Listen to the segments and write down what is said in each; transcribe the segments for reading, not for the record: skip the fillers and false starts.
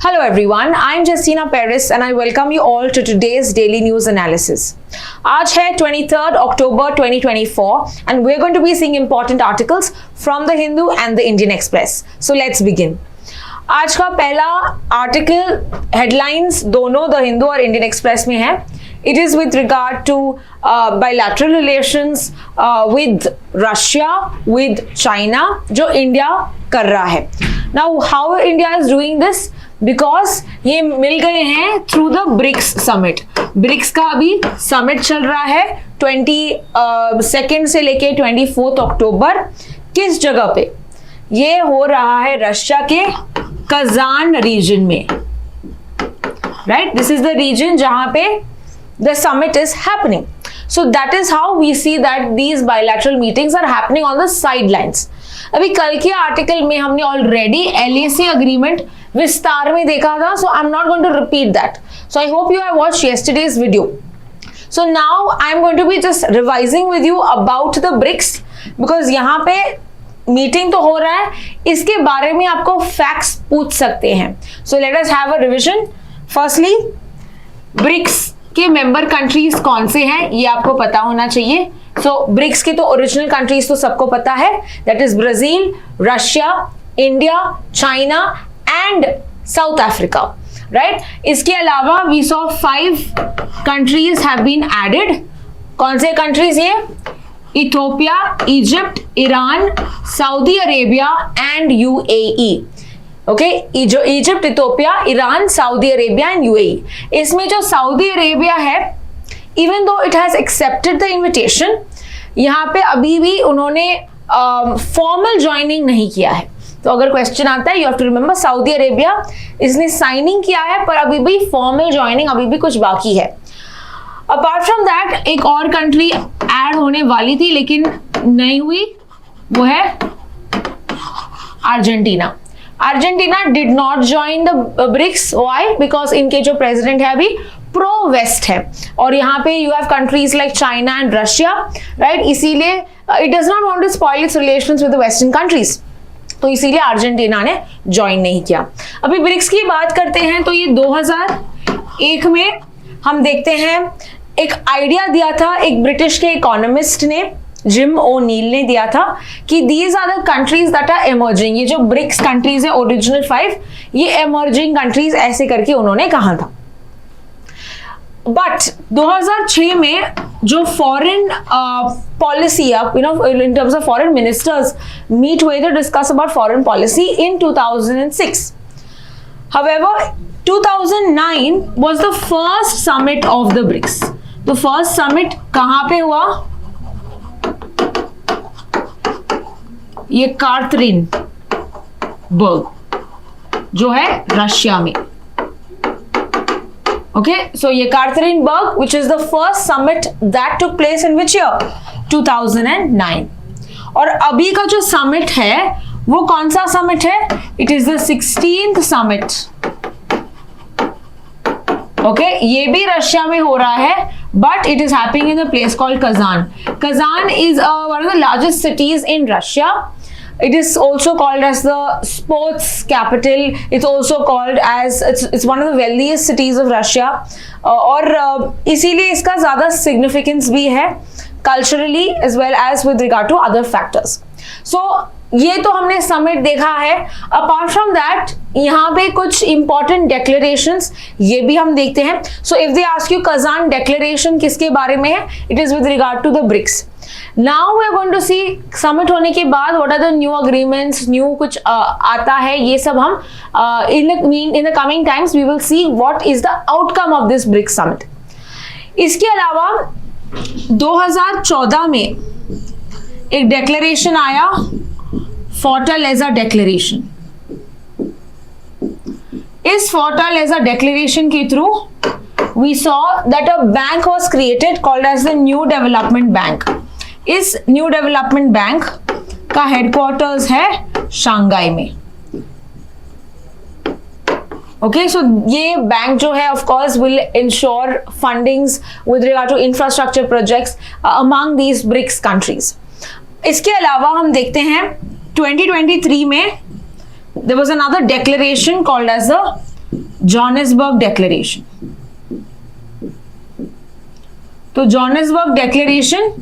Hello everyone, I am Justina Paris and I welcome you all to today's daily news analysis. आज है 23rd October 2024 and we're going to be seeing important articles from the Hindu and the Indian Express. So let's begin. आज का पहला article headlines दोनों the Hindu और Indian express में है. It is with regard to bilateral relations with Russia, with China, जो India कर रहा है. Now how India is doing this? Because ये मिल गए हैं through the BRICS summit. BRICS का अभी समिट चल रहा है 22 से लेके 24 अक्टूबर. किस जगह पे ये हो रहा है? रशिया के कजान रीजन में. Right, this is the region जहां पे the summit is happening. So that is how we see that these bilateral meetings are happening on the sidelines. अभी कल के आर्टिकल में हमने ऑलरेडी LAC agreement विस्तार में देखा था, so I'm not going to repeat that. So I hope you have watched yesterday's video. So now I'm going to be just revising with you about the BRICS because यहाँ पे meeting तो हो रहा है, इसके बारे में आपको फैक्ट्स पूछ सकते हैं. So let us have a revision. Firstly, BRICS के मेंबर कंट्रीज कौन से हैं ये आपको पता होना चाहिए. सो ब्रिक्स के तो ओरिजिनल कंट्रीज तो सबको पता है, that is Brazil, Russia, India, China and South Africa. Right, इसके अलावा we saw 5 countries have been added. कौन से कंट्रीज ये? Ethiopia, Egypt, Iran, Saudi Arabia and UAE. Okay, जो Egypt, Ethiopia, Iran, Saudi Arabia and UAE. इसमें जो Saudi Arabia है, even though it has accepted the invitation, यहाँ पे अभी भी उन्होंने फॉर्मल ज्वाइनिंग नहीं किया है. तो अगर क्वेश्चन आता है, you have to remember Saudi Arabia इसने साइनिंग किया है पर अभी भी फॉर्मल ज्वाइनिंग अभी भी कुछ बाकी है. अपार्ट फ्रॉम दैट एक और कंट्री ऐड होने वाली थी लेकिन नहीं हुई, वो है Argentina. Argentina did not join the BRICS. Why? Because इनके जो प्रेसिडेंट है अभी प्रो वेस्ट है और यहाँ पे you have countries like China and Russia. Right, इसीलिए it does not want to spoil its relations with the western countries. तो इसीलिए अर्जेंटीना ने ज्वाइन नहीं किया. अभी ब्रिक्स की बात करते हैं तो ये 2001 में हम देखते हैं एक आइडिया दिया था एक ब्रिटिश के इकोनॉमिस्ट ने, जिम ओनील ने दिया था कि these are the countries that are emerging. ये जो ब्रिक्स कंट्रीज है ओरिजिनल 5, ये इमर्जिंग कंट्रीज ऐसे करके उन्होंने कहा था. बट 2006 में जो foreign policy in terms of foreign ministers meet हुए थे discuss about foreign policy in 2006. However, 2009 was the first summit of the BRICS. तो फर्स्ट समिट कहां पे हुआ? ये कार्थरीन बर्ग जो है रशिया में. Okay, so Yekaterinburg which is the first summit that took place in which year? 2009. और अभी का जो समिट है वो कौन सा समिट है? It is the 16th summit. Okay, ये भी रशिया में हो रहा है but it is happening in a place called Kazan. Kazan is one of the largest cities in Russia. It is also called as the sports capital. It's also called as it's one of the wealthiest cities of Russia. और इसीलिए इसका ज़्यादा significance भी है culturally as well as with regard to other factors. So ये तो हमने summit देखा है. अपार्ट फ्रॉम दैट यहाँ पे कुछ इंपॉर्टेंट डेक्लेरेशंस ये भी हम देखते हैं. So if they ask you Kazan declaration किसके बारे में है, it is with regard to the BRICS. Now we are going to see summit होने के बाद what are the new agreements, new कुछ आता है, ये सब हम in the coming times we will see what is the outcome of this BRICS summit. इसके अलावा 2014 में एक डेक्लेरेशन आया, फोर्टालेजा डेक्लेरेशन. इस फोर्टालेजा डेक्लेरेशन के through we saw that a bank was created called as the new development bank. इस new development bank का headquarters है शंघाई में. ओके, सो ये बैंक जो है of course will ensure fundings with regard to infrastructure projects among these BRICS countries. इसके अलावा हम देखते हैं 2023 में there was another declaration called as the Johannesburg declaration. तो Johannesburg declaration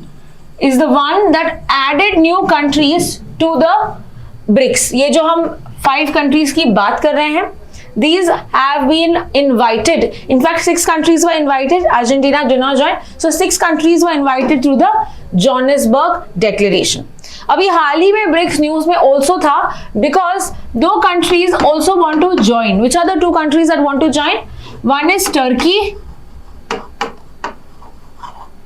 is the one that added new countries to the BRICS. ये जो हम 5 countries की बात कर रहे हैं, these have been invited. In fact, 6 countries were invited. Argentina did not join. So 6 countries were invited through the Johannesburg Declaration. अभी हाल ही में BRICS न्यूज में also था because 2 countries also want to join. Which are the 2 countries that want to join? One is Turkey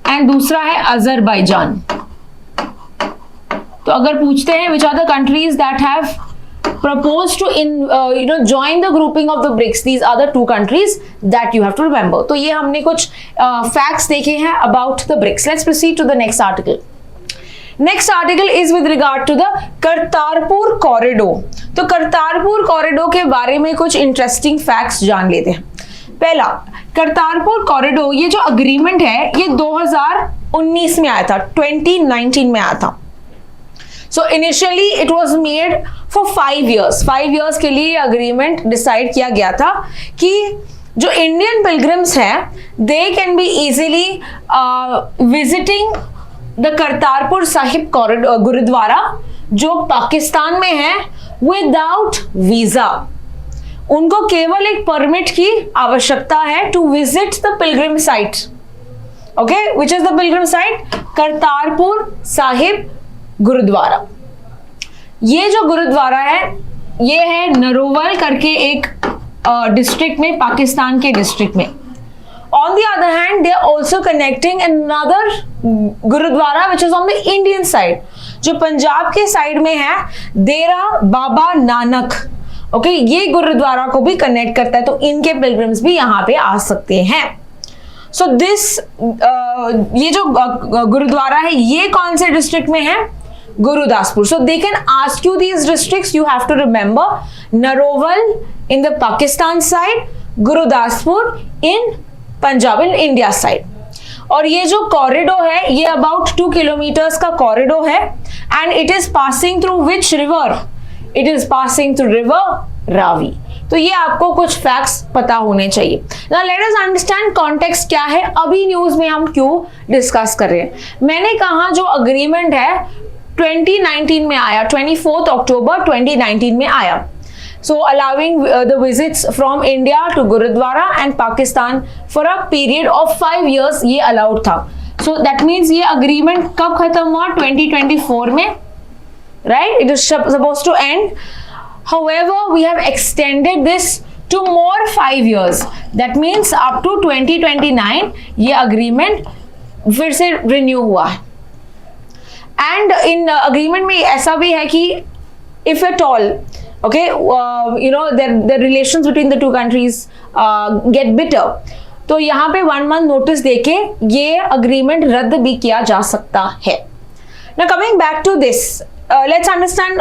and दूसरा है Azerbaijan. तो अगर पूछते हैं which are the countries that have proposed to join the grouping of the BRICS, these are the 2 countries that you have to remember. तो ये हमने कुछ facts देखे हैं about the BRICS. Let's proceed to the next article. Next article is with regard to the Kartarpur corridor. तो Kartarpur corridor के बारे में कुछ इंटरेस्टिंग फैक्ट्स जान लेते हैं. पहला, करतारपुर कॉरिडोर ये जो अग्रीमेंट है ये 2019 में आया था, 2019 में आया था. So initially it was made for 5 years. 5 years के लिए अग्रीमेंट डिसाइड किया गया था कि जो इंडियन पिलग्रिम्स हैं they can be easily visiting the Kartarpur Sahib corridor gurdwara जो पाकिस्तान में है विदाउट वीजा. उनको केवल एक परमिट की आवश्यकता है to visit the pilgrim site. Okay, which is the pilgrim site? Kartarpur Sahib gurdwara. ये जो गुरुद्वारा है ये है नरोवल करके एक डिस्ट्रिक्ट में, पाकिस्तान के डिस्ट्रिक्ट में. On the other hand they are also connecting another gurdwara which is on the Indian side, जो पंजाब के साइड में है, डेरा बाबा नानक. ओके, ये गुरुद्वारा को भी कनेक्ट करता है, तो इनके पिलग्रिम्स भी यहाँ पे आ सकते हैं. सो दिस ये जो गुरुद्वारा है ये कौन से डिस्ट्रिक्ट में है? Gurdaspur. So they can ask you these districts, you have to remember Narowal in the Pakistan side, Gurdaspur in Punjab in India side. और ये जो कॉरिडोर है ये अबाउट 2 किलोमीटर्स का कॉरिडोर है and it is passing through which river? It is passing through river Ravi. तो ये आपको कुछ फैक्ट्स पता होने चाहिए. Now let us understand context क्या है, अभी न्यूज में हम क्यों डिस्कस कर रहे हैं. मैंने कहा जो अग्रीमेंट है 2019 में आया, 24 अक्टूबर 2019 में आया. So allowing the visits from India to Gurudwara and Pakistan for a period of 5 years ये allowed था. So that means ये agreement कब खत्म हुआ? 2024 में, right? It is supposed to end. However, we have extended this to more 5 years. That means up to 2029 ये agreement फिर से renew हुआ है. And in agreement में ऐसा भी है कि if at all, okay, the relations between the 2 countries get bitter, तो यहाँ पे 1 month notice देके ये agreement रद्द भी किया जा सकता है. Now coming back to this, let's understand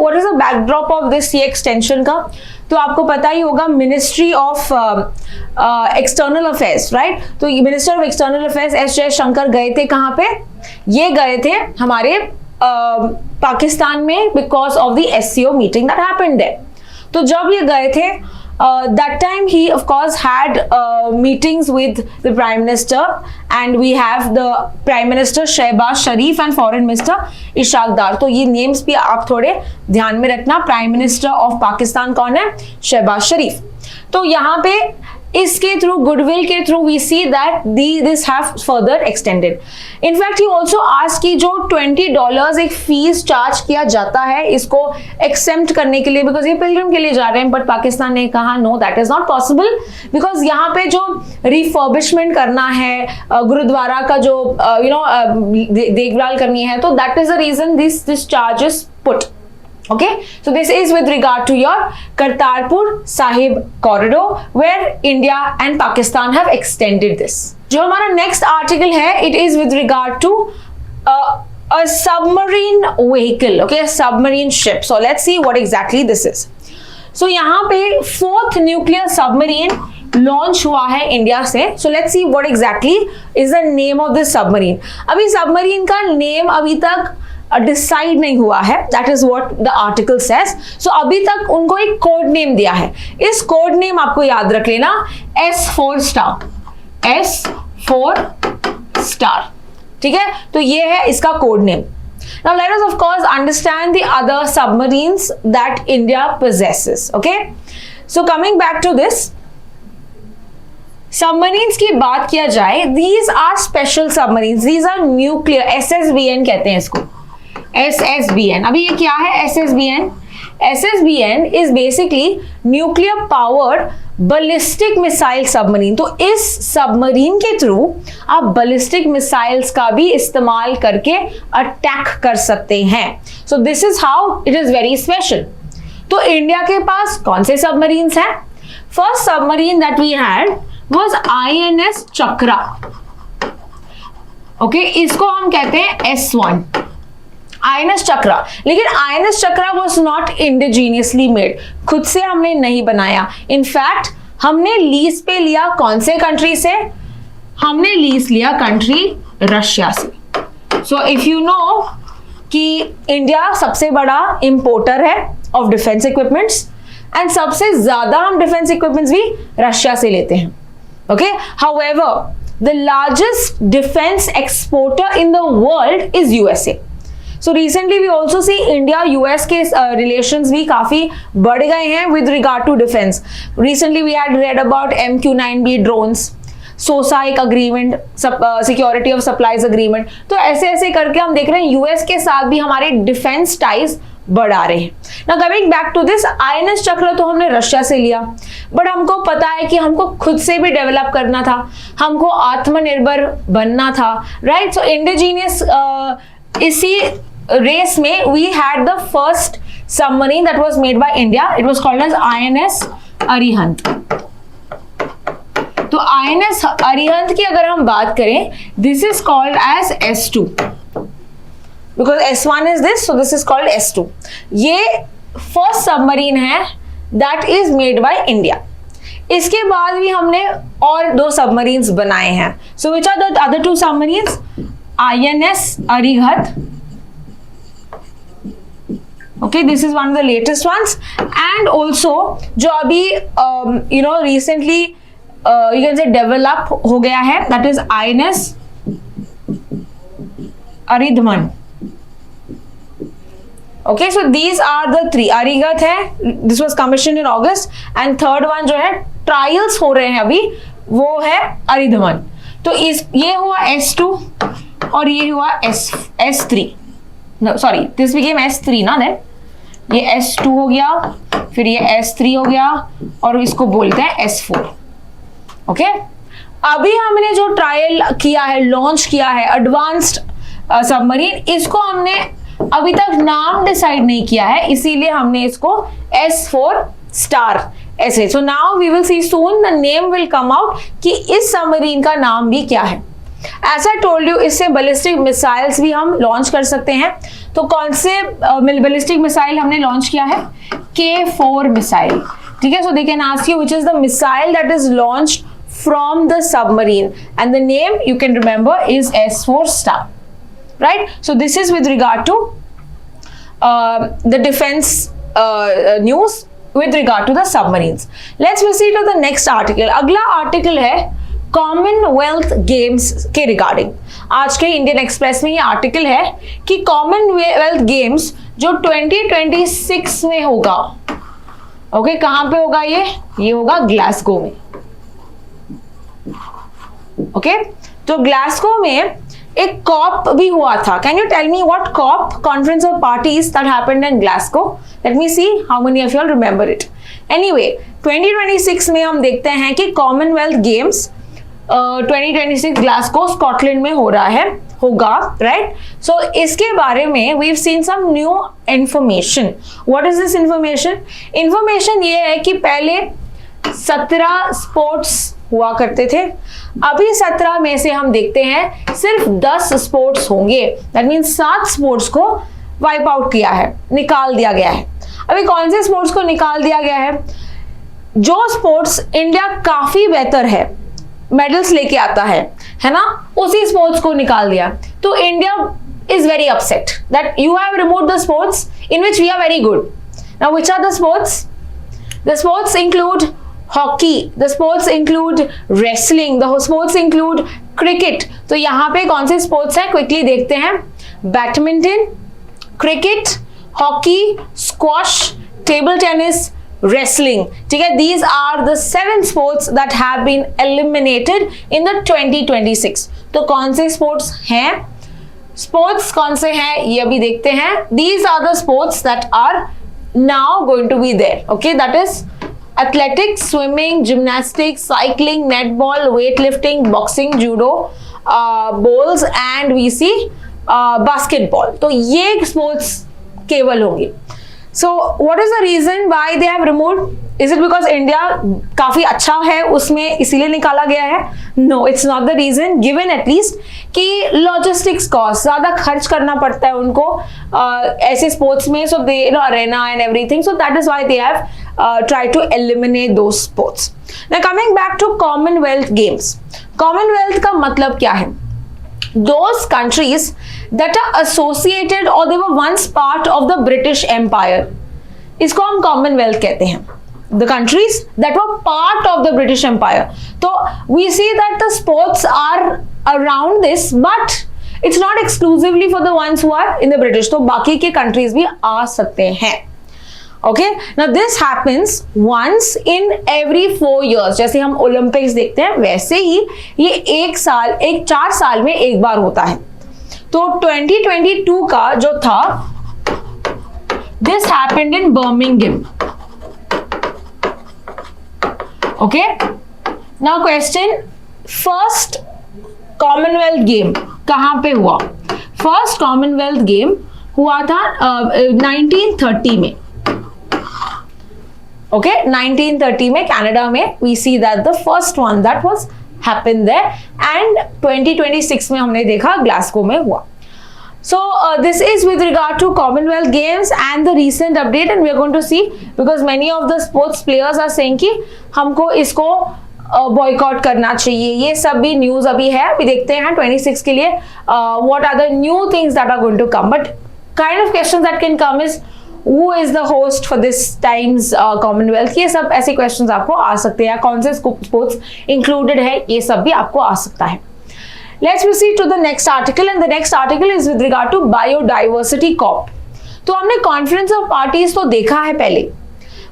what is the backdrop of this ये extension का. तो आपको पता ही होगा ministry of external affairs, right? तो minister of external affairs S Jaishankar गए थे कहाँ पे? ये गए थे हमारे पाकिस्तान में because of the SCO meeting that happened there. तो जब ये गए थे that time he of course had meetings with the Prime Minister, and we have the Prime Minister Shehbaz Sharif and Foreign Minister Ishaq Dar. तो ये names भी आप थोड़े ध्यान में रखना. Prime Minister of Pakistan कौन है? शहबाज शरीफ. तो यहाँ पे इसके थ्रू, गुडविल के through we see that this have further extended. In fact he also ask कि जो $20 एक फीस चार्ज किया जाता है इसको एक्सेम्प्ट करने के लिए, बिकॉज ये पिलग्रिम के लिए जा रहे हैं, बट पाकिस्तान ने कहा know that is not possible, because यहाँ पे जो रिफर्बिशमेंट करना है गुरुद्वारा का, जो देखभाल करनी है, तो that is the reason this charge is put. Okay, so this is with regard to your Kartarpur Sahib corridor where India and Pakistan have extended this. जो हमारा next article है, it is with regard to a submarine vehicle, okay, a submarine ship. So let's see what exactly this is. So यहाँ पे 4th nuclear submarine launch हुआ है India से. So let's see what exactly is the name of this submarine. अभी submarine का name अभी तक decide नहीं हुआ है, that is what the article says. So अभी तक उनको एक कोड नेम दिया है, इस कोड नेम आपको याद रख लेना S4 स्टार, S4 स्टार, ठीक है। तो ये है इसका code name. Now let us of course understand the other submarines that India possesses. Okay, so coming back to this, submarines की बात किया जाए, these are special submarines, these are nuclear, SSBN कहते हैं इसको, SSBN। अभी ये क्या है SSBN? SSBN is basically nuclear powered ballistic missile submarine। तो इस सबमरीन के थ्रू आप ballistic missiles का भी इस्तेमाल करके अटैक कर सकते हैं। So this is how it is very special। तो इंडिया के पास कौन से सबमरीन्स हैं? First submarine that we had was INS chakra. Okay, इसको हम कहते हैं S1, INS चक्रा। लेकिन INS chakra was not indigenously made, खुद से हमने नहीं बनाया। इनफैक्ट हमने लीज पे लिया कौन से कंट्री से? हमने लीज लिया कंट्री रशिया से। सो इफ यू नो कि इंडिया सबसे बड़ा इंपोर्टर है ऑफ डिफेंस इक्विपमेंट्स, एंड सबसे ज्यादा हम डिफेंस इक्विपमेंट्स भी रशिया से लेते हैं। Okay, however the largest defence exporter in the world is USA. So recently we also see India US के रिलेशंस भी काफी बढ़ गए हैं with regard to defence. Recently we had read about MQ-9B drones, सोसाइक agreement, security of supplies agreement. तो ऐसे ऐसे करके हम देख रहे हैं यूएस के साथ भी हमारे डिफेंस टाइज बढ़ा रहे हैं। Now coming back to this, INS Chakra तो हमने रशिया से लिया, बट हमको पता है कि हमको खुद से भी डेवलप करना था, हमको आत्मनिर्भर बनना था, राइट। सो इंडिजीनियस इसी रेस में we had the first submarine that was made by India, it was called as INS Arihant. तो INS अरिहंत की अगर हम बात करें, this is called as S2 because S1 is this, so this is called S2। ये first submarine है that is made by India। इसके बाद भी हमने और दो सबमरीन्स बनाए हैं। So which are the other two submarines? INS Arihant, okay, this is one of the latest ones, and also जो अभी recently you can say develop हो गया है, that is INS Aridhaman. Okay, so these are the three। Arihant है, this was commissioned in August, and third one जो है trials हो रहे हैं अभी, वो है अरिधमन। तो ये हुआ S2 और ये हुआ S3। No, sorry, this became S3 ना, then ये S2 हो गया, फिर ये S3 हो गया, और इसको बोलते हैं S4। ओके, अभी हमने जो ट्रायल किया है, लॉन्च किया है एडवांस्ड सबमरीन, इसको हमने अभी तक नाम डिसाइड नहीं किया है, इसीलिए हमने इसको S4 स्टार ऐसे। So now we will see soon, the name will come out कि इस सबमरीन का नाम भी क्या है। एज आई टोल्ड यू, इससे बैलिस्टिक मिसाइल्स भी हम लॉन्च कर सकते हैं। तो कौन से बैलिस्टिक मिसाइल हमने लॉन्च किया है? K4 मिसाइल, ठीक है। So they can ask you which is the missile that is launched from the submarine, and the name you can remember is S4 star, right? So this is with regard to the defense news with regard to the submarines। Let's proceed to the next article। अगला article है Commonwealth games के regarding. आज के Indian express में ये article है कि Commonwealth games जो 2026 में होगा, ओके, कहां पे होगा? ये होगा ग्लासगो में। ओके, तो ग्लासगो में एक कॉप भी हुआ था। Can you tell me what COP? Conference of parties that happened in Glasgow. Let me see how many of you all remember it. Anyway, 2026 में हम देखते हैं कि कॉमनवेल्थ गेम्स 2026 ग्लासगो स्कॉटलैंड में हो रहा है, होगा, राइट। सो इसके बारे में we have seen some new information. What is this information? Information ये है कि पहले 17 स्पोर्ट्स हुआ करते थे, अभी 17 में से हम देखते हैं सिर्फ 10 स्पोर्ट्स होंगे। दैट मीन्स 7 स्पोर्ट्स को वाइप आउट किया है, निकाल दिया गया है। अभी कौन से स्पोर्ट्स को निकाल दिया गया है? जो स्पोर्ट्स इंडिया काफी बेहतर है, मेडल्स लेके आता है ना, उसी स्पोर्ट्स को निकाल दिया। तो India is very upset that you have removed the sports in which we are very good. Now, which are the sports? The sports include hockey, the sports include wrestling, the sports include cricket. तो यहाँ पे कौन से sports है quickly देखते हैं. Badminton, cricket, hockey, squash, table tennis, wrestling. ठीक है, these are the 7 sports that have been eliminated in the 2026. तो कौन से sports हैं? Sports कौन से हैं ये अभी देखते हैं. These are the sports that are now going to be there. Okay, that is athletics, swimming, gymnastics, cycling, netball, weightlifting, boxing, judo, bowls and we see basketball. तो ये sports केवल होंगे. So what is the reason why they have removed? Is it because India काफी अच्छा है उसमें इसीलिए निकाला गया है? No, it's not the reason. Given at least कि logistics cost ज़्यादा खर्च करना पड़ता है उनको ऐसे sports में, so they arena and everything, so that is why they have tried to eliminate those sports. Now coming back to Commonwealth Games. Commonwealth का मतलब क्या है? Those countries that are associated or they were once part of the British Empire, इसको हम Commonwealth कहते हैं. The countries that were part of the British Empire. So we see that the sports are around this, but it's not exclusively for the ones who are in the British. तो बाकी के countries भी आ सकते हैं. Okay, now this happens once in every 4 years. जैसे हम Olympics देखते हैं वैसे ही ये 4 साल में एक बार होता है. तो 2022 का जो था, this happened in Birmingham. Okay, now question, first Commonwealth game कहाँ पे हुआ? First Commonwealth game हुआ था 1930 में. Okay, 1930 में कनाडा में we see that the first one that was happened there, and 2026 में हमने देखा ग्लासगो में हुआ. So this is with regard to Commonwealth Games and the recent update, and we are going to see because many of the sports players are saying कि हमको इसको boycott करना चाहिए. ये सब भी न्यूज अभी है, अभी देखते हैं 26 के लिए what are the new things that are going to come. But kind of questions that can come is who is the host for this times Commonwealth. ये सब ऐसे questions आपको आ सकते हैं. कौन से sports included है, ये सब भी आपको आ सकता है. Let's proceed to the next article, and the next article is with regard to biodiversity COP. तो हमने Conference of Parties तो देखा है पहले,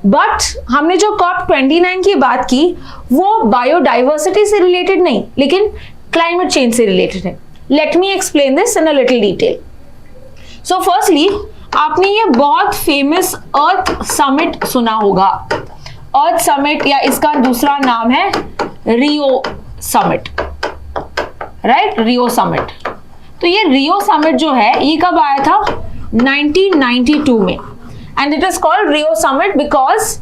बट हमने जो COP29 की बात की वो बायोडाइवर्सिटी से रिलेटेड नहीं, लेकिन क्लाइमेट चेंज से रिलेटेड है. Let me explain this in a little detail. So firstly आपने ये बहुत फेमस अर्थ समिट सुना होगा. अर्थ समिट या इसका दूसरा नाम है Rio summit, right? Rio summit. तो ये रियो समिट जो है ये कब आया था? 1992 में. And it is called Rio Summit because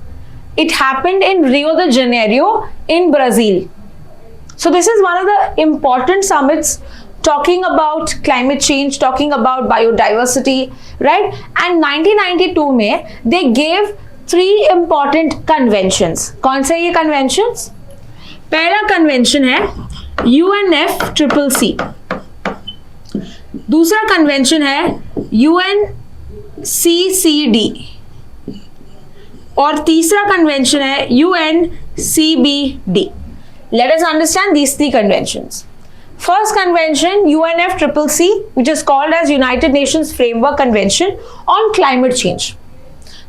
it happened in Rio de Janeiro in Brazil. So this is one of the important summits talking about climate change, talking about biodiversity, right? And 1992 में they gave 3 important conventions. कौन से ये conventions? पहला convention है UNFCCC. दूसरा convention है UNCCD और तीसरा कन्वेंशन है UNCBD. Let us understand these 3 conventions. First convention UNFCCC, which is called as United Nations Framework Convention on Climate Change.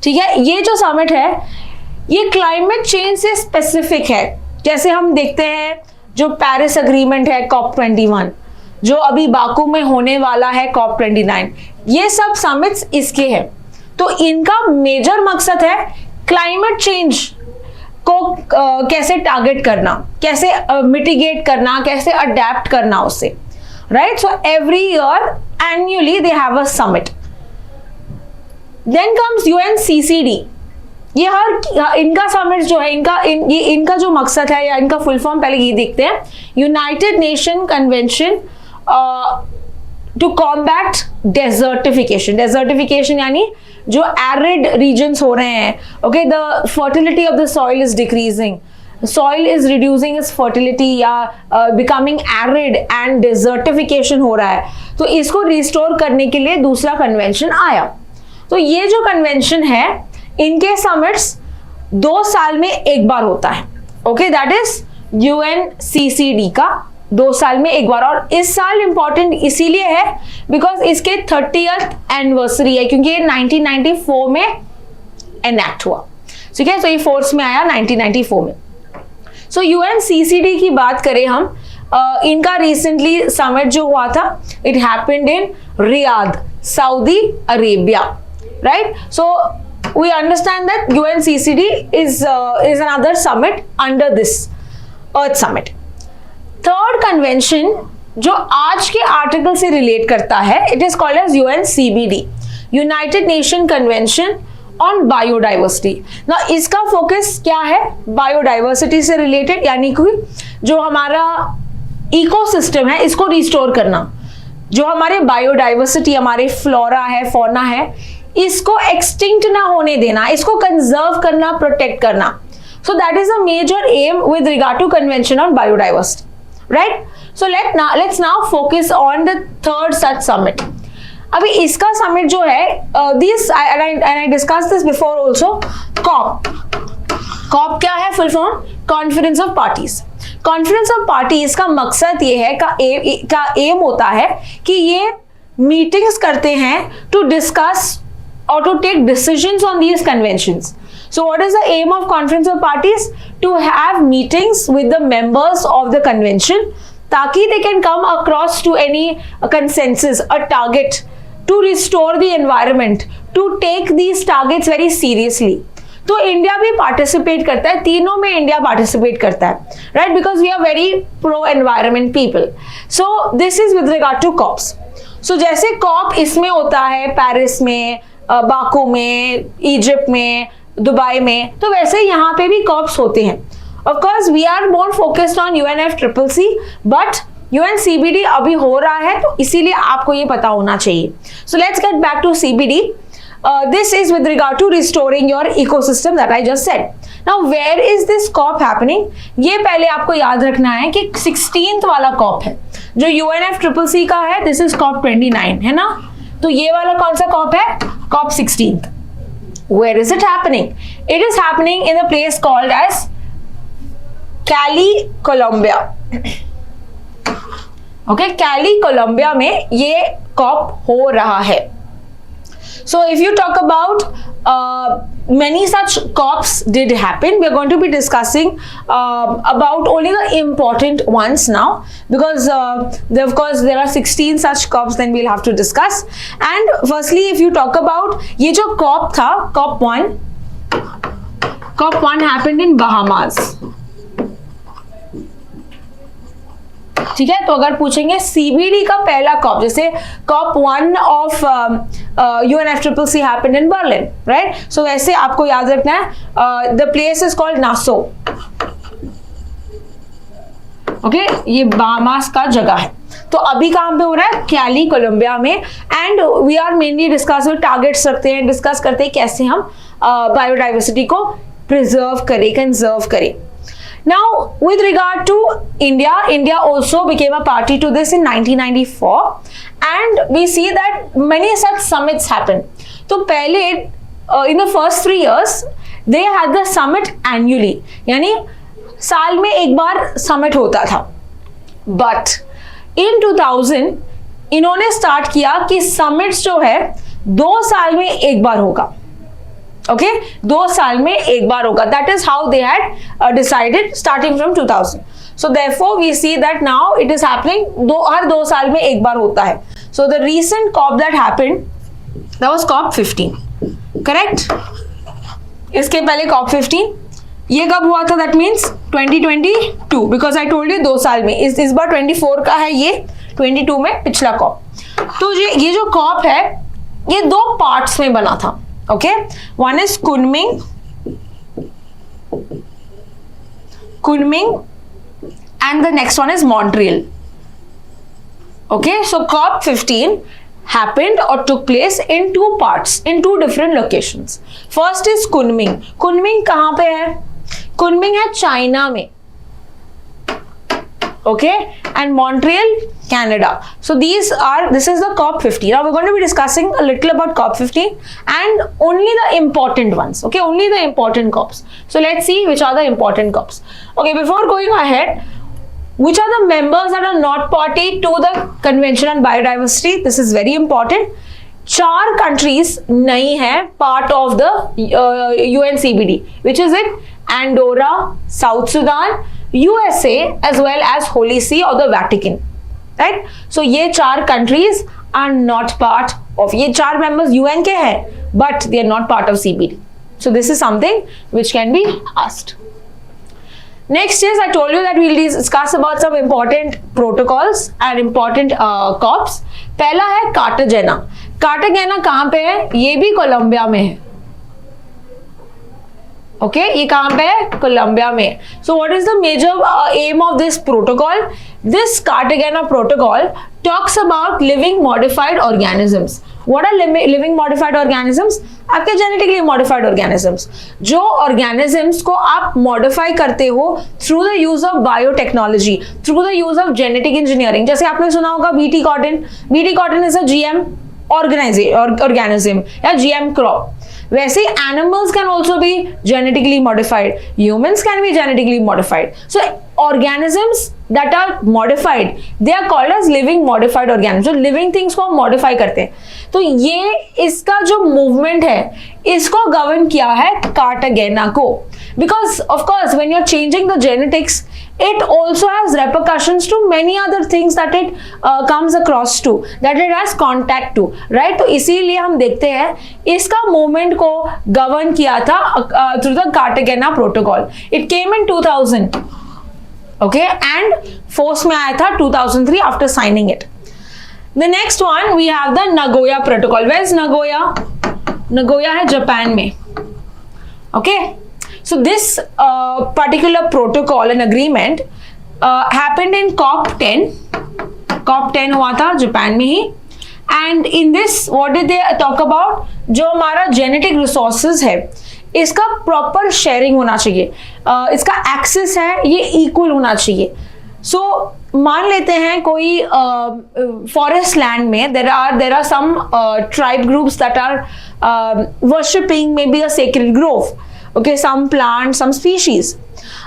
ठीक है, ये जो समिट है ये क्लाइमेट चेंज से स्पेसिफिक है. जैसे हम देखते हैं जो पेरिस अग्रीमेंट है COP21, जो अभी बाकू में होने वाला है COP29, ये सब समिट्स इसके हैं. तो इनका मेजर मकसद है क्लाइमेट चेंज को कैसे टारगेट करना, कैसे मिटिगेट करना, कैसे अडेप्ट करना उससे, right? So every year annually they have a summit. Then comes UNCCD. ये हर इनका समिट जो है इनका जो मकसद है या इनका फुल फॉर्म पहले ये देखते हैं. United Nation convention to combat desertification. Desertification यानी जो एरिड रीजन्स हो रहे हैं, okay, the fertility of the soil is decreasing, soil is reducing its fertility या बिकमिंग एरिड एंड डिजर्टिफिकेशन हो रहा है, तो इसको रिस्टोर करने के लिए दूसरा कन्वेंशन आया। तो ये जो कन्वेंशन है, इनके समिट्स 2 साल में एक बार होता है। ओके, दैट इज UNCCD का 2 साल में एक बार। और इस साल इंपॉर्टेंट इसीलिए है बिकॉज इसके 30th एनिवर्सरी है, क्योंकि ये 1994 में एनेक्ट हुआ। ठीक है, तो ये फोर्स में आया 1994 में। सो UNCCD की बात करें हम, इनका रिसेंटली समिट जो हुआ था, it happened in Riyadh, Saudi Arabia, right. So we understand that UNCCD is another summit under this Earth Summit. Third convention जो आज के आर्टिकल से रिलेट करता है, it is called as UNCBD, United Nation convention on biodiversity. ना इसका focus क्या है, बायोडाइवर्सिटी से रिलेटेड, यानी कि जो हमारा इकोसिस्टम है इसको रिस्टोर करना, जो हमारे बायोडाइवर्सिटी, हमारे फ्लोरा है, फौना है, इसको एक्सटिंक्ट ना होने देना, इसको कंजर्व करना, प्रोटेक्ट करना। So that is a major aim with regard to convention on biodiversity, right. So let's now focus on the third such summit. अभी इसका समिट जो है, this and I discuss this before also, COP क्या है, full form conference of parties. Conference of parties का मकसद ये है, का एम होता है कि ये मीटिंग्स करते हैं to discuss or to take decisions on these conventions. So what is the aim of conference of parties? To have meetings with the members of the convention, ताकि they can come across to any consensus, a target to restore the environment, to take these targets very seriously. तो India भी participate करता है, तीनों में India participate करता है, right, because we are very pro environment people. So this is with regard to COPs. So जैसे COP इसमें होता है पेरिस में, बाकू में, इजिप्ट में, दुबई में, तो वैसे यहाँ पे भी कॉप्स होते हैं। Of course we are more focused on UNFCCC, but UNCBD अभी हो रहा है, तो इसीलिए आपको ये पता होना चाहिए। So let's get back to CBD. This is with regard to restoring your ecosystem that I just said. Now where is this COP happening? ये पहले आपको याद रखना है कि 16th वाला COP है जो UNFCCC का है, this is COP 29 है ना। तो ये वाला कौन सा COP है, COP 16th. Where is it happening? It is happening in a place called as Cali, Colombia. Okay, Cali, Colombia में ये COP हो रहा है. So if you talk about many such COPs did happen, we are going to be discussing about only the important ones now, because of course there are 16 such COPs then we'll have to discuss. And firstly if you talk about ये जो COP था, COP 1 happened in Bahamas. ठीक है, तो अगर पूछेंगे CBD का पहला COP, जैसे COP 1 of UNFCCC happened in Berlin, right? So वैसे आपको याद रखना है, the place is called Nassau. Okay, ये बाहामास का जगह है। तो अभी कहाँ पे हो रहा है, कैली, कोलंबिया में। And we are mainly discuss में टारगेट्स रखते हैं, डिस्कस करते हैं कैसे हम बायोडाइवर्सिटी को प्रिजर्व करें, कंजर्व करें। Now, with regard to India, India also became a party to this in 1994, and we see that many such summits happened. तो पहले in the first 3 years, they had the summit annually, यानी साल में एक बार summit होता था. But in 2000, इन्होंने start किया कि summits जो है 2 साल में एक बार होगा. Okay, 2 साल में एक बार होगा. That is how they had decided starting from 2000. So therefore we see that now it is happening, हर 2 साल में एक बार होता है. So the recent COP that happened, that was COP 15, correct? इसके पहले COP 15, ये कब हुआ था? That means 2022, because I told you 2 साल में. इस बार 24 का है, ये 22 में पिछला COP. तो ये जो COP है, ये 2 पार्ट्स में बना था. Okay, one is Kunming, and the next one is Montreal. Okay, so COP 15 happened or took place in 2 parts, in 2 different locations. First is Kunming. Kunming कहाँ पे है? कुनमिंग है चाइना में, okay, and Montreal, Canada. So this is the COP15. Now we're going to be discussing a little about COP15 and only the important ones, okay, only the important COPs. So let's see which are the important COPs. Okay, before going ahead, which are the members that are not party to the Convention on Biodiversity? This is very important. 4 countries नहीं है part of the UNCBD, which is it? Andorra, South Sudan, USA as well as Holy See or the Vatican, right? So ये 4 countries are not part of, ये 4 members UN के हैं but they are not part of CBD. So this is something which can be asked. Next is, I told you that we'll discuss about some important protocols and important COPs. पहला है कार्टागेना. कार्टागेना कहाँ पे है? ये भी Colombia में है. Okay ये कहाँ पे है? कोलंबिया में. So what is the major aim of this protocol? This Cartagena protocol talks about living modified organisms. What are living modified organisms? आपके जेनेटिकली मॉडिफाइड ऑर्गेनिजम्स, जो ऑर्गेनिजम्स को आप मॉडिफाई करते हो through the use of biotechnology, through the use of genetic engineering. जैसे आपने सुना होगा BT cotton. BT cotton is a GM organism या GM crop. वैसे animals can also be genetically modified. Humans can be genetically modified. So organisms that are modified, they are called as living modified organisms. जो living things को modify करते हैं. तो ये इसका जो movement है, इसको govern किया है कार्टागेना को. Because of course when you're changing the genetics, it also has repercussions to many other things that it comes across to, that it has contact to, right? तो इसीलिए हम देखते हैं इसका movement को govern किया था through the Cartagena Protocol. It came in 2000, okay, and force में आया था 2003 after signing it. The next one we have the Nagoya Protocol. Where is Nagoya? Nagoya है जापान में, okay. So this particular protocol and agreement happened in COP10. COP10 हुआ था Japan में ही. And in this, what did they talk about? जो हमारा genetic resources है, इसका proper sharing होना चाहिए. इसका access है, ये equal होना चाहिए. So मान लेते हैं कोई forest land में there are some tribe groups that are worshipping maybe a sacred grove. Okay, some plants, some species.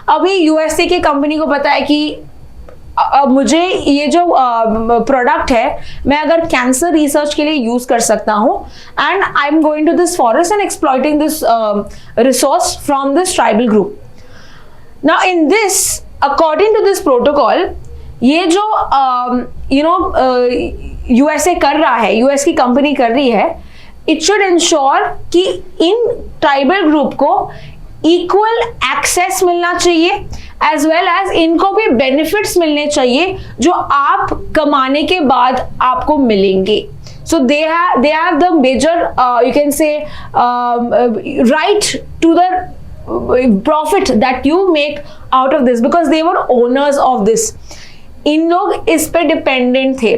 अभी यूएसए की कंपनी को पता है कि मुझे ये जो प्रोडक्ट है मैं अगर कैंसर रिसर्च के लिए यूज कर सकता हूँ, and I am going to this forest and exploiting this resource from this tribal group. Now in this, according to this protocol, ये जो यूएसए कर रहा है, यूएस की कंपनी कर रही है, इट शुड इंश्योर कि इन ट्राइबल ग्रुप को इक्वल एक्सेस मिलना चाहिए, एज वेल एज इनको भी बेनिफिट्स मिलने चाहिए जो आप कमाने के बाद आपको मिलेंगे. So they have the major you can say right to the profit that you make out of this, because they were owners of this. इन लोग इस पे डिपेंडेंट थे,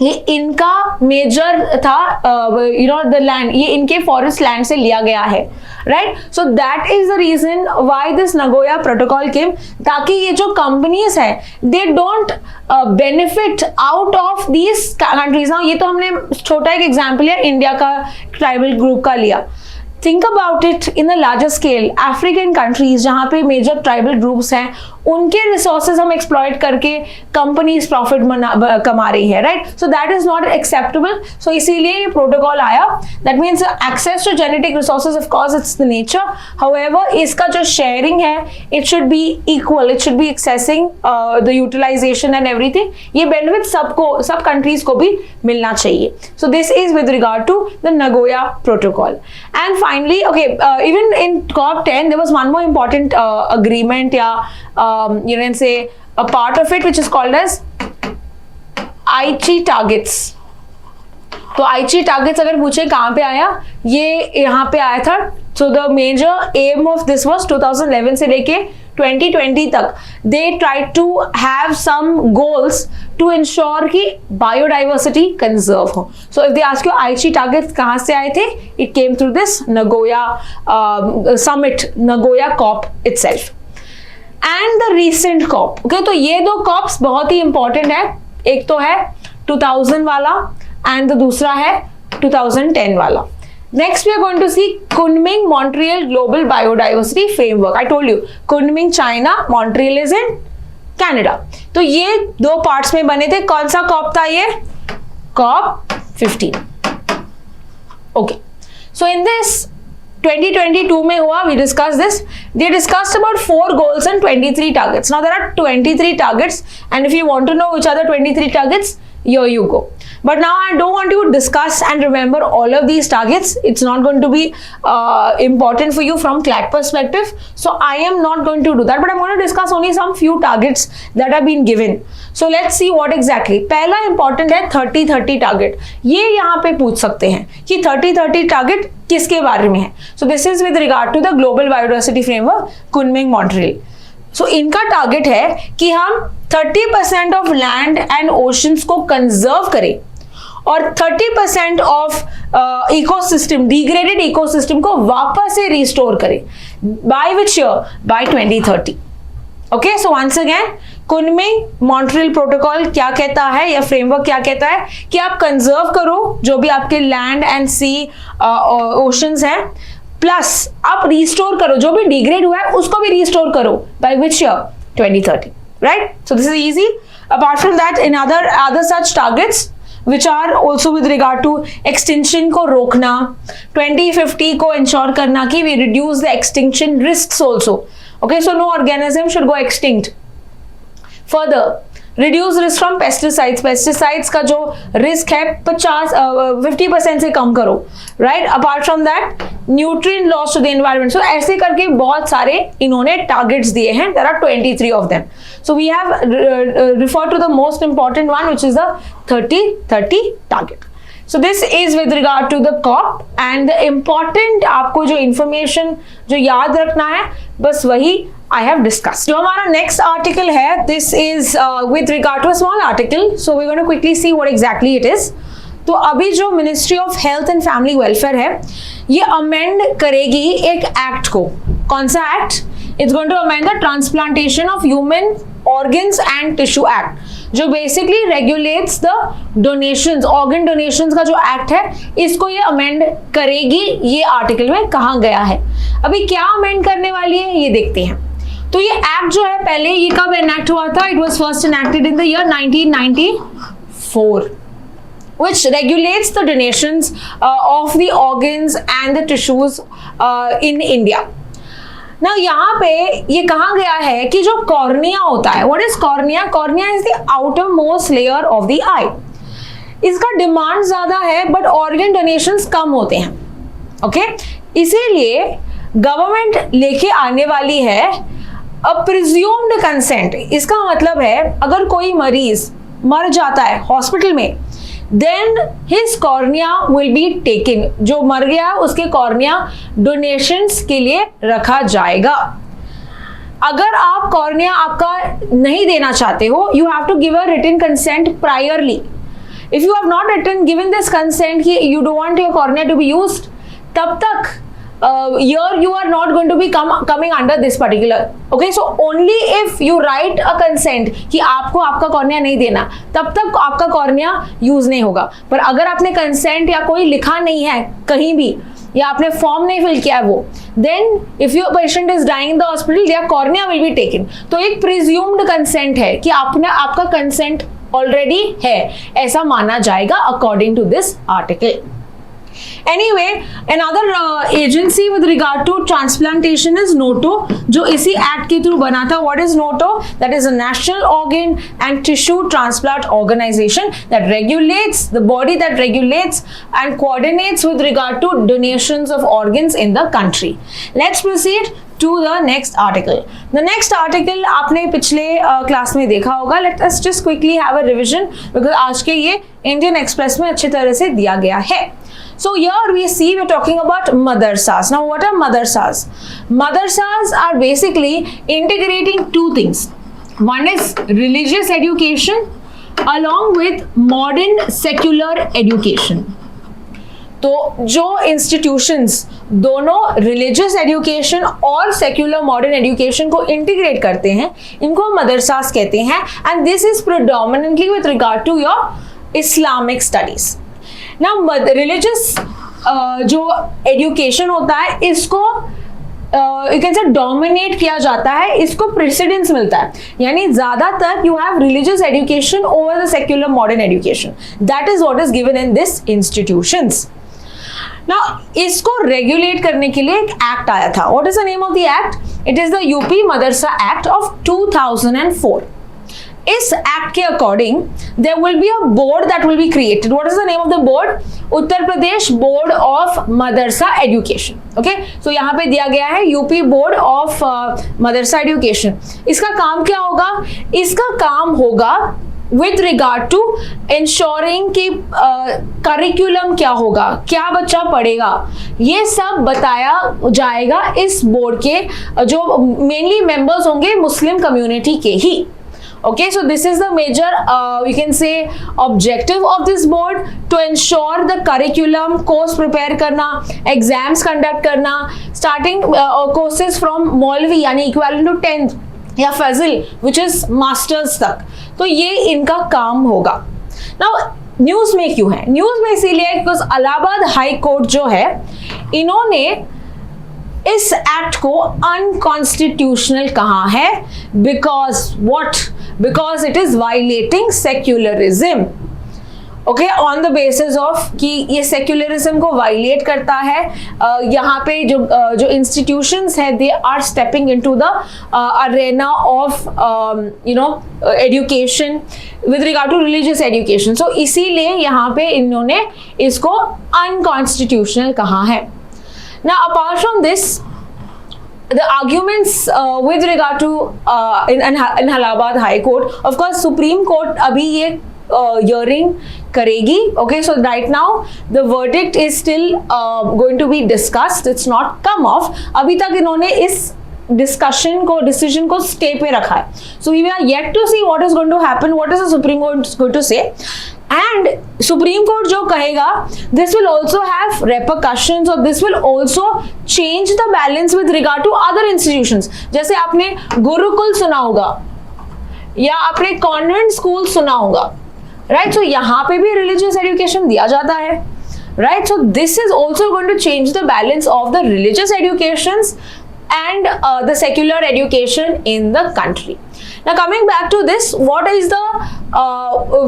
ये इनका मेजर था, द लैंड ये इनके फॉरेस्ट लैंड से लिया गया है, right. So that is the reason why this Nagoya protocol came, ताकि ये जो कंपनीज है they don't benefit out of these countries. ना ये तो हमने छोटा एक एग्जांपल लिया, इंडिया का ट्राइबल ग्रुप का लिया. Think about it in the larger scale, African countries जहाँ पे मेजर ट्राइबल ग्रुप्स हैं, उनके रिसोर्सेज हम एक्सप्लॉइट करके कंपनीज प्रॉफिट कमा रही है, right. So that is not acceptable. So इसीलिए ये प्रोटोकॉल आया. That means access to genetic resources, of course it's the nature, however इसका जो शेयरिंग है it should be equal, it should be accessing the utilisation and everything. ये benefit सबको, सब countries को भी मिलना चाहिए. So this is with regard to the Nagoya protocol. And finally, okay, even in COP10 there was one more important agreement, you can say a part of it, which is called as Aichi targets. तो Aichi targets अगर पूछे कहाँ पे आया, ये यहाँ पे आया था. So the major aim of this was 2011 से लेके 2020 तक they tried to have some goals to ensure कि biodiversity conserve हो. So if they ask you Aichi targets कहाँ से आए थे, it came through this Nagoya summit, Nagoya COP itself. And the recent COP. Okay, तो ये दो cops बहुत ही इंपॉर्टेंट है, एक तो है 2000 वाला एंड दूसरा है 2010 वाला। Next we are going to see Kunming Montreal Global Biodiversity Framework. I told you Kunming China, Montreal is in Canada. तो ये दो पार्ट्स में बने थे। कौन सा कॉप था ये? Corp 15. Okay. So in this 2022 में हुआ, we discussed this. They discussed about 4 goals and 23 targets. Now there are 23 targets, and if you want to know which are the 23 targets, here you go. But now I don't want you to discuss and remember all of these targets. It's not going to be important for you from CLAT perspective. So I am not going to do that. But I'm going to discuss only some few targets that have been given. So let's see what exactly. पहला important है 30-30 target. ये यहाँ पे पूछ सकते हैं कि 30-30 target किसके बारे में है. So this is with regard to the Global Biodiversity Framework, Kunming, Montreal. So इनका टारगेट है कि हम 30% ऑफ लैंड एंड ओशंस को कंजर्व करें और 30% ऑफ इकोसिस्टम, डिग्रेडेड इकोसिस्टम को वापस से रिस्टोर करें। By which year? By 2030। Okay, so once again Kunming Montreal protocol क्या कहता है या फ्रेमवर्क क्या कहता है कि आप कंजर्व करो जो भी आपके लैंड एंड सी ओशंस हैं, प्लस आप रिस्टोर करो जो भी डिग्रेड हुआ है उसको भी रिस्टोर करो bye which year? 2030, right? So this is easy. Apart from that in other such targets which are also with regard to extinction को रोकना, 2050 को ensure करना कि we reduce the extinction risks also. Okay, so no organism should go extinct. Further, reduce risk from pesticides. Pesticides का जो risk है 50% से कम करो, right? Apart from that, nutrient loss to the environment. So ऐसे करके बहुत सारे इन्होंने targets दिए हैं. There are 23 of them. So we have referred to the most important one, which is the 30-30 target. So this is with regard to the COP and the important आपको जो information जो याद रखना है बस वही I have discussed. जो हमारा next article है, this is with regard to a small article. So we're going to quickly see what exactly it is. तो अभी जो ministry of health and family welfare है ये अमेंड करेगी एक एक्ट को। कौन सा act? It's going to amend the transplantation of human organs and tissue act, जो basically regulates the donations, organ donations का जो एक्ट है इसको ये अमेंड करेगी। ये आर्टिकल में कहा गया है। अभी क्या अमेंड करने वाली है ये देखते हैं। तो ये एक्ट जो है पहले ये कब एनेक्ट हुआ था? It was first enacted in the year 1994, which regulates the donations of the organs and the tissues in India. Now यहाँ पे ये कहा गया है कि जो कॉर्निया होता है, what is cornea? Cornea is the outermost layer of the eye. इसका डिमांड ज्यादा है बट ऑर्गन डोनेशंस कम होते हैं। ओके, इसीलिए गवर्नमेंट लेके आने वाली है अ प्रिज्यूम्ड कंसेंट। इसका मतलब है अगर कोई मरीज मर जाता है हॉस्पिटल में, then his cornea will be taken. जो मर गया उसके कॉर्निया डोनेशंस के लिए रखा जाएगा। अगर आप कॉर्निया आपका नहीं देना चाहते हो, you have to give a written consent priorly. If you have not given this consent कि you don't want your cornea to be used, तब तक here you are not going to be coming under this particular. Okay, so only if you write a consent कि आपको आपका cornea नहीं देना, तब तक आपका कॉर्निया यूज नहीं होगा। पर अगर आपने कंसेंट या कोई लिखा नहीं है कहीं भी या आपने फॉर्म नहीं फिल किया है वो, then if your patient is dying in the hospital, their cornea will be taken. तो एक presumed consent है कि आपका कंसेंट ऑलरेडी है, ऐसा माना जाएगा according to this article. Anyway, another agency with regard to transplantation is NOTO, जो इसी एक्ट के थ्रू बना था। What is NOTO? That is a National Organ and Tissue Transplant Organization that regulates the body that regulates and coordinates with regard to donations of organs in the country. Let's proceed to the next article. The next article आपने पिछले class में देखा होगा। Let us just quickly have a revision because आज के ये Indian Express में अच्छी तरह से दिया गया है। So here we see we're talking about madrasas. Now what are madrasas? Madrasas are basically integrating two things. One is religious education along with modern secular education. तो जो इंस्टीट्यूशंस दोनों रिलीजियस एजुकेशन और सेक्युलर मॉडर्न एजुकेशन को integrate करते हैं, इनको मदरसास कहते हैं, and this is predominantly with regard to your Islamic studies. Now religious जो एजुकेशन होता है, इसको यू कैन से डोमिनेट किया जाता है, इसको प्रेसिडेंस मिलता है, यानी ज्यादातर you have religious education over the secular modern education. That is what is given in this institutions. Now इसको रेगुलेट करने के लिए एक एक्ट आया था। What is the name of the act? It is the UP मदरसा act of 2004। इस act के according there will be a board that will be created. What is the name of the board? Uttar Pradesh board of Madrasa education. Okay, सो यहाँ पे दिया गया है UP board of Madrasa education. इसका काम क्या होगा? इसका काम होगा विथ रिगार्ड टू इंश्योरिंग कि करिकुलम क्या होगा, क्या बच्चा पढ़ेगा, ये सब बताया जाएगा इस बोर्ड के जो मेनली मेंबर्स होंगे मुस्लिम कम्युनिटी के ही। Okay, so this is the major you can say objective of this board, to ensure the curriculum, course prepare करना, exams conduct करना, starting courses from Maulvi यानी equivalent to 10th या फजल which is masters तक। तो ये इनका काम होगा। Now न्यूज में क्यों है? न्यूज में इसीलिए बिकॉज इलाहाबाद हाई कोर्ट जो है, इन्होंने इस एक्ट को अनकॉन्स्टिट्यूशनल कहा है। Because it is violating secularism. Okay, on the basis of कि ये सेक्युलरिज्म को वायलेट करता है। यहाँ पे जो इंस्टीट्यूशंस है, they are stepping into the arena of education with regard to religious education. So इसीलिए यहाँ पे इन्होंने इसको अनकॉन्स्टिट्यूशनल कहा है। Now, apart from this, the arguments with regard to in Allahabad High Court, of course, Supreme Court अभी ये hearing करेगी. Okay, so right now the verdict is still going to be discussed. It's not come off. अभी तक इन्होंने इस decision को stay पे रखा है. So we are yet to see what is going to happen. What is the Supreme Court is going to say? And Supreme Court जो कहेगा, this will also have repercussions or this will also change the balance with regard to other institutions. जैसे आपने गुरुकुल सुना होगा या आपने convent school सुना होगा, राइट? सो यहाँ पे भी रिलीजियस एजुकेशन दिया जाता है, right? So this is also going to change the balance of the religious educations and the secular education in the country. Now coming back to this, what is the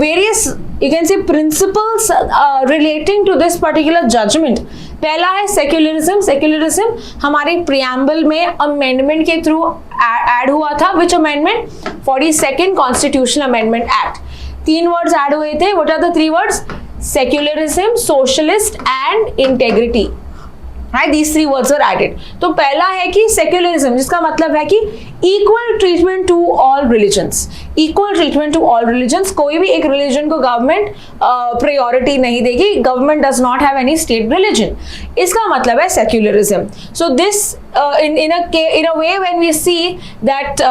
various, you can say, principles relating to this particular judgment? पहला है secularism. Secularism हमारे preamble में amendment के through add हुआ था. Which amendment? 42nd constitutional amendment act. 3 words add हुए थे. What are the 3 words? Secularism, socialist and integrity. Right, these 3 words are added. तो पहला है कि सेक्युलरिज्म, जिसका मतलब है कि equal treatment to all religions. Equal treatment to all religions. कोई भी एक रिलीजन को गवर्नमेंट प्रायोरिटी नहीं देगी. Government does not have any state religion. इसका मतलब है secularism. So this in a way when we see that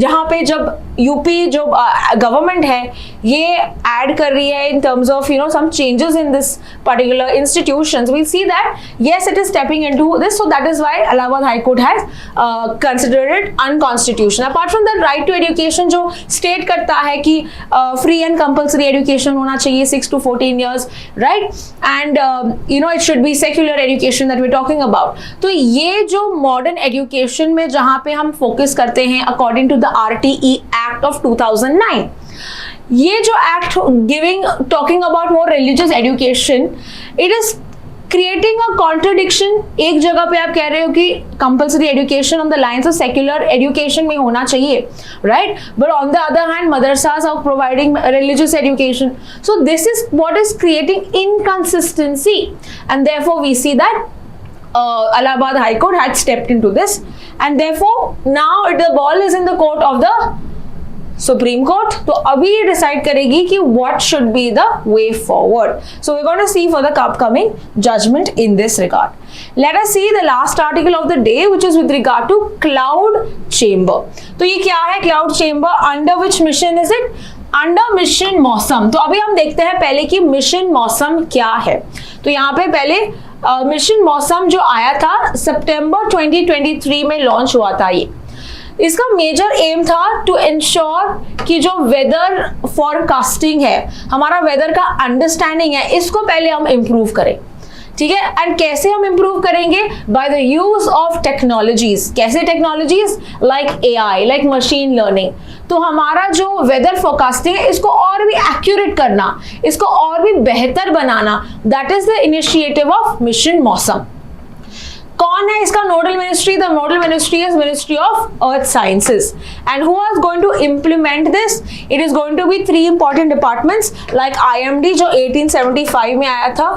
जहाँ पे जब यूपी जो गवर्नमेंट है ये ऐड कर रही है in terms of some changes in this particular institutions, we see that yes, it is stepping into this. So that is why Allahabad High Court has considered it unconstitutional. Apart from that, right to education जो state करता है कि free and compulsory education होना चाहिए 6 to 14 years, right? And it should be secular education that we're talking about. तो ये जो modern education में जहां पे हम फोकस करते हैं according to the RTE act of 2009, ये जो act talking about more religious education, it is creating a contradiction. एक जगह पे आप कह रहे हो कि compulsory education on the lines of secular education में होना चाहिए, right? But on the other hand madrasas are providing religious education. So this is what is creating inconsistency, and therefore we see that Allahabad High Court had stepped into this, and therefore now the ball is in the court of the Supreme Court. तो अभी ये decide करेगी कि what should be the way forward. So we're going to see for the upcoming judgment in this regard. Let us see the last article of the day, which is with regard to cloud chamber. तो ये क्या है cloud chamber? Under which mission is it? Under mission मौसम, तो अभी हम देखते हैं पहले कि मिशन मौसम क्या है। तो यहाँ पे पहले मिशन मौसम जो आया था सितंबर 2023 में लॉन्च हुआ था। ये इसका मेजर एम था टू इंश्योर कि जो वेदर फॉरकास्टिंग है, हमारा वेदर का अंडरस्टैंडिंग है, इसको पहले हम इम्प्रूव करें। ठीक है, एंड कैसे हम इम्प्रूव करेंगे? By the use of technologies. कैसे technologies? Like AI, like machine learning. तो हमारा जो वेदर फोरकास्टिंग है इसको और भी एक्यूरेट करना, इसको और भी बेहतर बनाना, that is the initiative of mission Mausam. कौन है इसका nodal ministry? The nodal ministry is ministry of earth sciences. And who is going to implement this? It is going to be 3 important departments like IMD जो 1875 में आया था।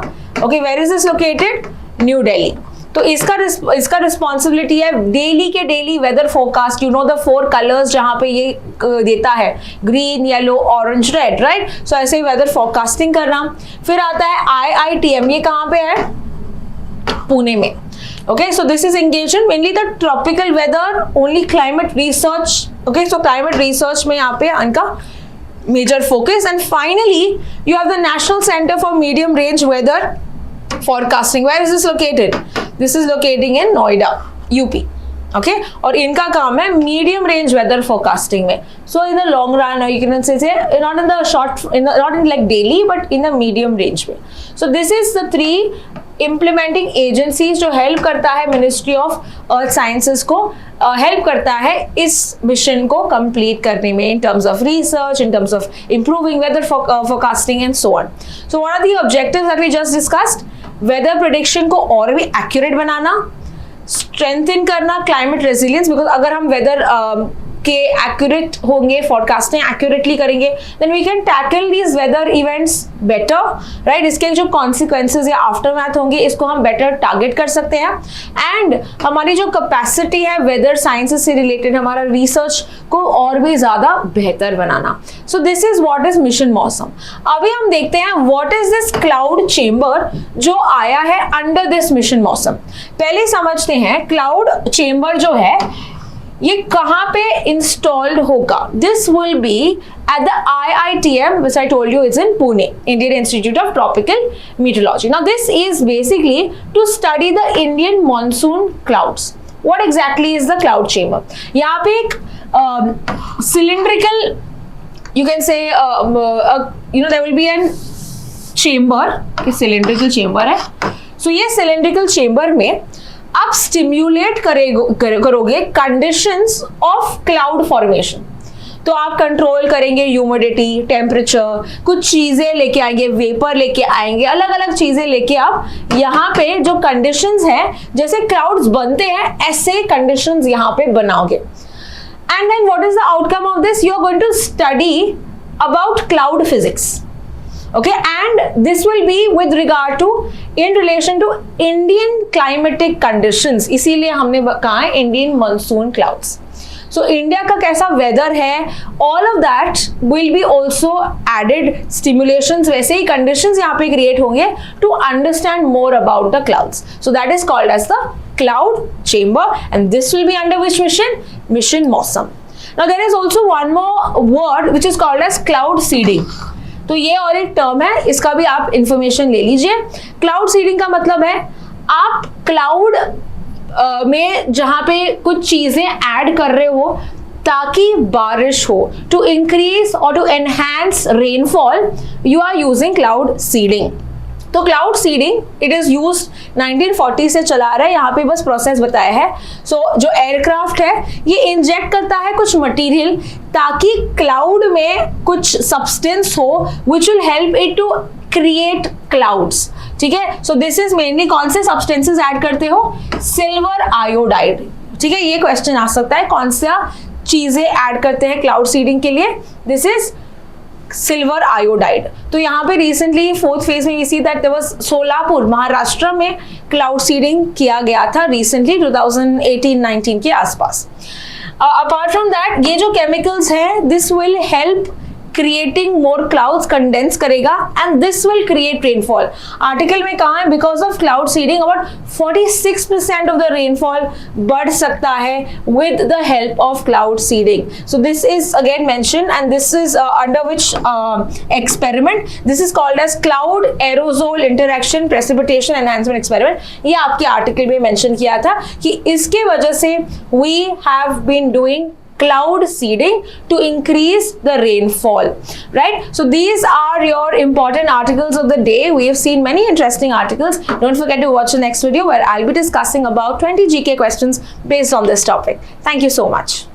Okay, where is this located? New Delhi. तो इसका responsibility है daily के daily weather forecast. You know the 4 colours जहां पे ये देता है, green, yellow, orange, red, right? So ऐसे ही वेदर फोरकास्टिंग करना। फिर आता है IITM, ये कहां पे है? पुणे में। Okay, so this is engaged in mainly the tropical weather, only climate research. Okay, so climate research में यहाँ पे इनका major focus. And finally, you have the National Center for Medium Range Weather Forecasting. Where is this located? This is locating in Noida, UP. Okay, और इनका काम है medium range weather forecasting में. So in the long run you can say not in the short, not in like daily, but in the medium range में. So this is the 3 implementing agencies जो help करता है ministry of earth sciences को, help करता है इस mission को complete करने में, in terms of research, in terms of improving weather forecasting and so on. So what are the objectives that we just discussed? Weather prediction को और भी एक्यूरेट बनाना, स्ट्रेंथन करना क्लाइमेट रेजिलियंस, बिकॉज अगर हम वेदर के एक्यूरेट होंगे, forecasting accurately करेंगे, then we can tackle these weather events better, right? इसके जो कॉन्सिक्वेंसेज या आफ्टरमैथ होंगे इसको हम बेटर टारगेट कर सकते हैं. एंड हमारी जो कैपेसिटी है वेदर साइंसेस से रिलेटेड, हमारा रिसर्च को और भी ज्यादा बेहतर बनाना. So this is what is mission Mausam. अभी हम देखते हैं what is this cloud chamber जो आया है अंडर दिस मिशन मौसम. पहले समझते हैं क्लाउड चेंबर जो है ये कहां पे इंस्टॉल्ड होगा. This will be at the IITM, which I told you is in Pune, Indian Institute of Tropical Meteorology. Now this is basically to study the Indian monsoon clouds. What exactly is the cloud chamber? यहाँ पे एक cylindrical, you can say you know there will be an chamber, कि cylindrical chamber है. So ये cylindrical chamber में आप stimulate करोगे conditions of cloud formation. तो आप कंट्रोल करेंगे ह्यूमिडिटी, टेम्परेचर, कुछ चीजें लेके आएंगे, वेपर लेके आएंगे, अलग अलग चीजें लेके आप यहाँ पे जो कंडीशंस हैं, जैसे क्लाउड्स बनते हैं ऐसे कंडीशंस यहाँ पे बनाओगे. And then what is the outcome of this? You are going to study about cloud physics. Okay, and this will be with regard to in relation to Indian climatic conditions. इसीलिए हमने कहा है Indian monsoon clouds. So India का कैसा weather है, all of that will be also added stimulations, वैसे ही conditions यहाँ पे create होंगे to understand more about the clouds. So that is called as the cloud chamber, and this will be under which mission? Mission मौसम. Now there is also one more word which is called as cloud seeding. तो ये और एक term है, इसका भी आप information ले लीजिए. क्लाउड सीडिंग का मतलब है आप क्लाउड में जहां पे कुछ चीजें ऐड कर रहे हो ताकि बारिश हो, टू इंक्रीज और to enhance rainfall, you are using cloud seeding. तो cloud seeding it is used 1940 से चला रहा है, यहाँ पे बस प्रोसेस बताया है. सो जो एयरक्राफ्ट है ये इंजेक्ट करता है कुछ मटेरियल ताकि क्लाउड में कुछ सब्सटेंस हो which will help it to create clouds. ठीक है, सो दिस इज मेनली कौन से सब्सटेंसेस ऐड करते हो? Silver iodide. ठीक है, ये क्वेश्चन आ सकता है, कौन सा चीजें ऐड करते हैं क्लाउड सीडिंग के लिए? This is silver iodide. तो यहाँ पे रिसेंटली 4th फेज में इसी that there was Solapur Maharashtra में क्लाउड सीडिंग किया गया था रिसेंटली 2018-19 के आसपास. अपार्ट फ्रॉम दैट ये जो केमिकल्स हैं this will help creating more clouds, condense करेगा and this will create rainfall. Article में कहा है because of cloud seeding about 46% of the rainfall बढ़ सकता है with the help of cloud seeding. So this is again mentioned and this is under which experiment? This is called as cloud aerosol interaction precipitation enhancement experiment. ये आपके article में mention किया था कि इसके वजह से we have been doing cloud seeding to increase the rainfall, right? So these are your important articles of the day. We have seen many interesting articles. Don't forget to watch the next video where I'll be discussing about 20 GK questions based on this topic. Thank you so much.